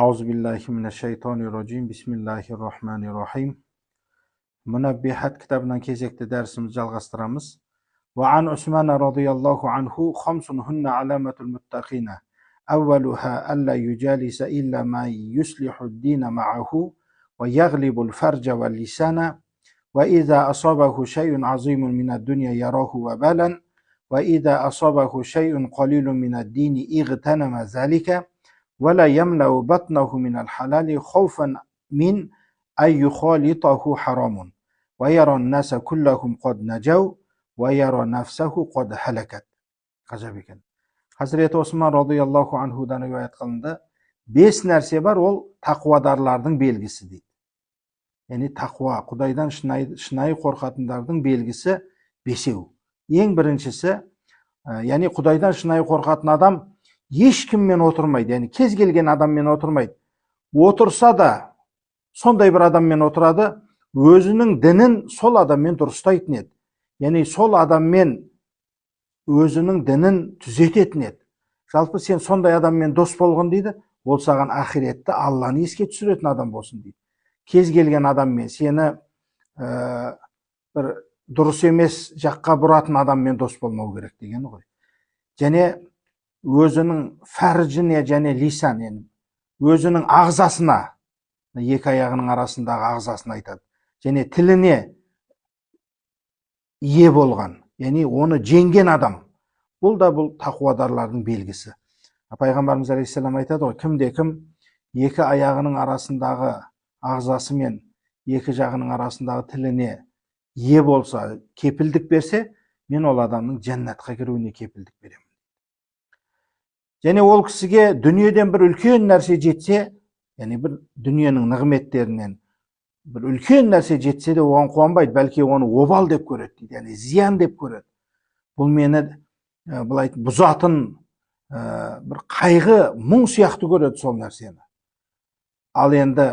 Auzubillahimineşşeytanirracim. Bismillahirrahmanirrahim. Münebbihat kitabından kezekli dersimizi жалғастырамыз. Ve an Osman radıyallahu anhu khamsun hunna alamatul muttaqina. Evveluha alla yujalisa illa ma yuslihu din ma'ahu ve yaglibul farca ve lisana ve iza asabahu şey'un azimun mined dunya yarahu ve balan ve iza asabahu şey'un qalilun mined dini igtanama zalika ولا يملأ بطنه من الحلال خوفا من أن يخالطه حرام ويرى الناس كلهم قد نجوا ويرى نفسه قد هلكت. Ғажап екен. Hazreti Osman radıyallahu anhudan rivayet qılındı. 5 нәрсе бар, ол тақуадарлардың белгісі дейді. Яғни тақуа, Құдайдан шынайы қорқатындардың белгісі 5. Ең біріншісі, яғни Құдайдан шынайы қорқатын адам ешкіммен отырмайды, яғни кез келген адаммен отырмайды. Отырса да сондай бір адаммен отырады, өзінің дінін сол адаммен дұрыстайтын еді. Яғни сол адаммен өзінің дінін түзететін еді. Жалпы сен сондай адаммен дос болғын дейді, ол саған ақиретті Алланы еске түсіретін адам болсын дейді. Кез келген адаммен, сені бір дұрыс емес жаққа бұратын адаммен дос болмау керек дегені ғой. Және өзінің фәржіне және лисан, өзінің ағзасына, екі аяғының арасындағы ағзасын айтады, және тіліне ие болған, яғни оны жеңген адам. Бұл да бұл тақуадарлардың белгісі. Пайғамбарымыз алейхиссалам айтады ғой, кімде-кім екі аяғының арасындағы ағзасы мен екі жағының арасындағы тіліне ие болса, кепілдік берсе, мен ол адамның жәннатқа кіруіне кепілдік беремін. Және ол кісіге дүниеден бір үлкен нәрсе жетсе, яғни бір дүниенің нығметтерінен бір үлкен нәрсе жетсе де оған қуанбайды, бәлки оны обал деп көреді дейді, яғни зиян деп көреді. Бұл мені былай бұзатын бір қайғы, мұң сияқты көреді сол нәрсені. Ал енді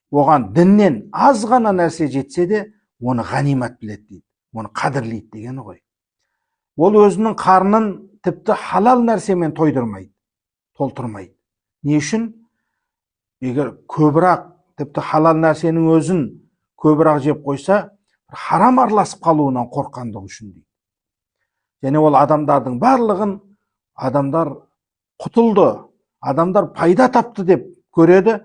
оған діннен аз ғана нәрсе жетсе де оны ғанимат біледі дейді, оны қадірлейді дегені ғой. Ол өзінің қарнын тіпті халал нәрсемен тойдырмайды, толтырмайды. Не үшін? Егер көбірақ, тіпті халал нәрсенің өзін көбірақ жеп қойса, харам араласып қалуынан қорққандығы үшін дейді. Және ол адамдардың барлығын адамдар құтылды, адамдар пайда тапты деп көреді,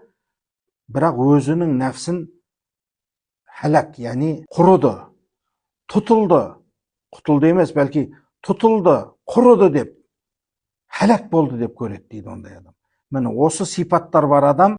бірақ өзінің нәпсін хәлак, яғни құрыды, тұтылды, құтылды емес, бәлки тұтылды, құрыды деп, хәлак болды деп көреді дейді ондай адам. Міне осы сипаттар бар адам